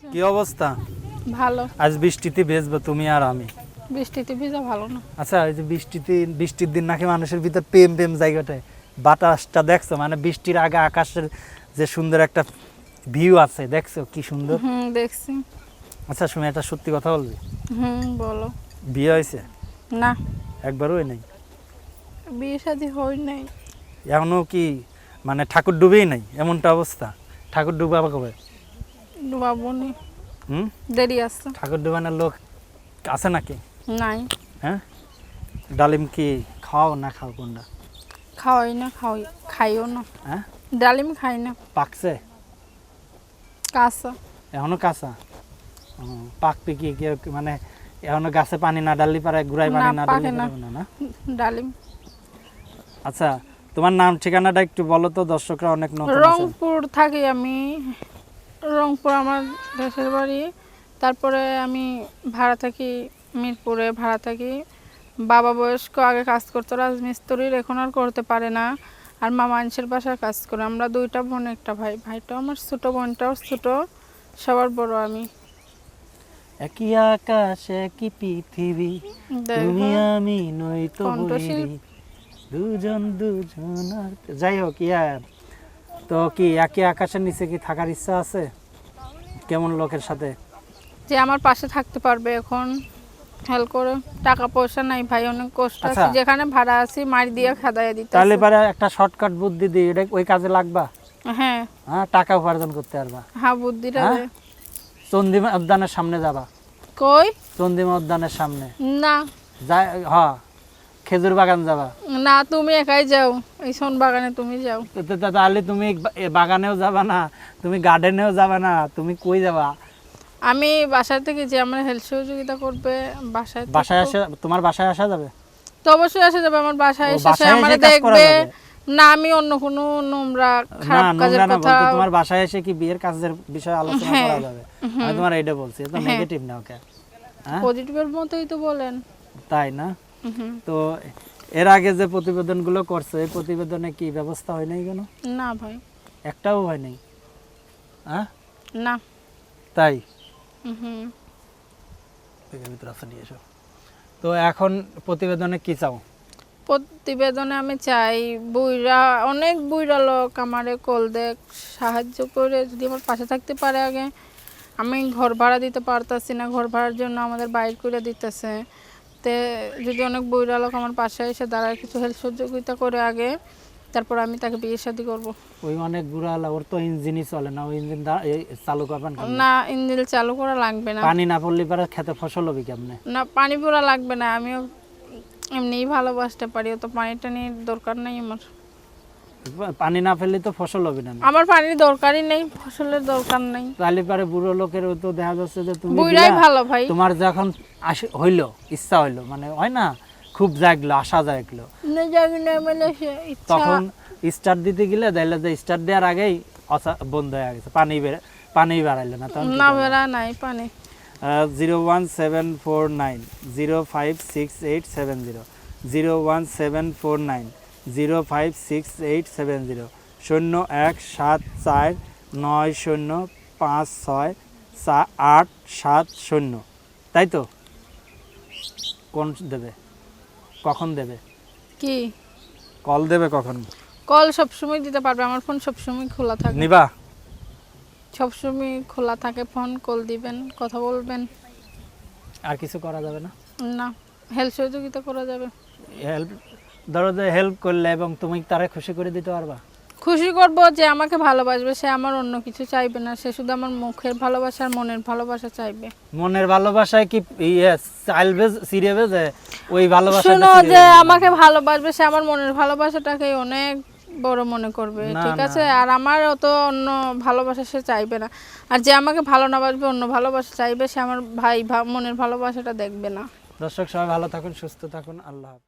কি অবস্থা? ভালো। আজ বৃষ্টিতে ভিজবো তুমি আর আমি। বৃষ্টিতে ভিজা ভালো না। আচ্ছা, এই যে বৃষ্টির দিন নাকি মানুষের ভিতর প্রেম প্রেম জায়গাটায় বাতাসটা দেখছো, মানে বৃষ্টির আগে আকাশের যে সুন্দর একটা ভিউ আছে, দেখছো কি সুন্দর? দেখছি। আচ্ছা তুমি একটা সত্যি কথা বলবি? বলো। বিয়ে হয়েছে? না, একবারও হয় নাই? বিয়ে শাদী হয় নাই। এখনো কি মানে ঠাকুর ডুবেই নাই এমনটা অবস্থা? ঠাকুর ডুবাবা কবে? ডুবাবো নি, হুম, দেরি আছে। ঠাকুর ডুবানোর লোক আছে নাকি? নাই। হ্যাঁ, ডালিম কি খাও না খাও কোনটা? খাওয়াই না, খাইও না। হ্যাঁ, ডালিম খাই না। পাকছে? কাঁচা। এখনো কাঁচা? পাকবে কি মানে এখনো গাছে পানি না ডাললে পারে, গুড়ায় পানি না পাকে ডাললে না। পারবে না? ডালিম। আচ্ছা, তোমার নাম ঠিকানাটা একটু বলো তো, দর্শকরা অনেক নতুন আছে। রংপুর থাকি আমি। রংপুর আমার দেশের বাড়ি। তারপরে আমি ভাড়া থাকি মিরপুরে, ভাড়া থাকি। বাবা বয়স্ক, আগে কাজ করতো রাজমিস্ত্রির, এখন আর করতে পারে না। আর মা মানুষের বাসায় কাজ করে। আমরা দুইটা বোন, একটা ভাই। ভাইটাও আমার ছোট, বোনটাও ছোট, সবার বড় আমি। একই আকাশ একই পৃথিবী, তুমি আমি নই তো বৈরী, দুজন দুজনার। যাই হোক ইয়ার, তো কি একই আকাশের নিচে কি থাকার ইচ্ছা আছে? কেমন লোকের সাথে? যে আমার পাশে থাকতে পারবে, এখন হেল্প করে। টাকা পয়সা নাই ভাই, অনেক কষ্ট আছে। আচ্ছা। যেখানে ভাড়া আছি মারি দিয়ে খাদাইয়া দিতে। তাহলে পারে একটা শর্টকাট বুদ্ধি দিই, এটা ওই কাজে লাগবা। হ্যাঁ হ্যাঁ, টাকা উপার্জন করতে পারবা। হ্যাঁ, বুদ্ধিটা হ্যাঁ? দে। চন্দিমা উদ্যানের সামনে যাবা। কই? চন্দিমা উদ্যানের সামনে না যাই, হ্যাঁ, খেজুর বাগান যাবা। না, তুমি একাই যাও, এই সোন বাগানে তুমি যাও। তাহলে তুমি বাগানেও যাবা না, তুমি গার্ডেনেও যাবা না, তুমি কই যাবা? আমি বাসায় থেকে যে আমার হেল্প সহযোগিতা করবে বাসায় থেকে। বাসায় আসা, তোমার বাসায় আসা যাবে? তো অবশ্যই আসা যাবে আমার বাসায়, ও, এসে বাসায় আমার এসে কাজ করা দেখবে। যাবে? না, আমি অন্য কোনো নোংরা না, খারাপ কাজের নোংরা না কথা। বলতে তোমার বাসায় এসে কি বিয়ের কাজের বিষয়ে আলোচনা হ্যাঁ। করা যাবে? আমি তোমার এইটা বলছি, তো নেগেটিভ না, ওকে? হ্যাঁ, পজিটিভের মতোই তো বলেন। তাই না? তো এর আগে যে প্রতিবেদনগুলো করছে, এই প্রতিবেদনে কি ব্যবস্থা হয় নাই কেন? না ভাই, একটাও হয় নাই? হ্যাঁ, না। তাই? হুম। তো এখন প্রতিবেদনে কি চাও? প্রতিবেদনে আমি চাই অনেক বুইরা লোক আমারে কল দেখ, সাহায্য করে যদি আমার পাশে থাকতে পারে। আগে আমি ঘর ভাড়া দিতে পারতাছি না, ঘর ভাড়ার জন্য আমাদের বাইর করে দিতেছে। তে যদি অনেক বুইরা লোক আমার পাশে এসে দাঁড়ায়, কিছু হেল্প সহযোগিতা করে আগে, তারপর আমি তাকে বিয়ে শাদী করবো। ওই অনেক বুড়া হলা, ওর তো ইঞ্জিনই চলে না, ওই ইঞ্জিন চালু করবেন কেমনে? না, ইঞ্জিন চালু করা লাগবে না। পানি না পড়লে পরে খেতে ফসল হবে কেমনে? না, পানি পোড়া লাগবে না, আমিও এমনিই ভালোবাসতে পারি, তো পানিটা নিয়ে দরকার নেই আমার। পানি না ফেললে তো ফসল হবে না। আমার পানির দরকারই নেই, ফসলের দরকার নেই। তাহলে পরে বুড়ো লোকের তো দেখা যাচ্ছে যে তুমি বুইড়াই ভালো ভাই। তোমার যখন হইলো, ইচ্ছা হইলো, মানে হয় না, খুব জাগলো, আশা জাগলো, তখন স্টার্ট দিতে গেলে দেখলে যে স্টার্ট দেওয়ার আগেই বন্ধ হয়ে গেছে, পানি বাড়াইলো না, তখন না, বেড়া নাই পানি। 01749 056870, 01749 056870, 017490567870। তাই তো? কোন দেবে? কখন দেবে? কি কল দেবে কখন? কল সবসময় দিতে পারবে, আমার ফোন সবসময় খোলা থাকে। নিবা? সবসময় খোলা থাকে ফোন, কল দিবেন, কথা বলবেন। আর কিছু করা যাবে না? না, হেল্প সহযোগিতা করা যাবে। হেল্প, ধরো যে হেল্প করলে এবং তুমি তারে খুশি করে দিতে পারবা? খুশি করব, যে আমাকে ভালোবাসবে, সে আমার অন্য কিছু চাইবে না, সে শুধু আমার মুখের ভালোবাসা আর মনের ভালোবাসা চাইবে। মনের ভালোবাসায় কি চাইবে সিরিয়াবে যে ওই ভালোবাসা? শুনো, যে আমাকে ভালোবাসবে, সে আমার মনের ভালোবাসাটাকে অনেক বড় মনে করবে, ঠিক আছে? আর আমার অত অন্য ভালোবাসা সে চাইবে না। আর যে আমাকে ভালো না বাসবে, অন্য ভালোবাসা চাইবে, সে আমার ভাই মনের ভালোবাসাটা দেখবে না। দর্শক সবাই ভালো থাকুন, সুস্থ থাকুন, আল্লাহ হাফেজ।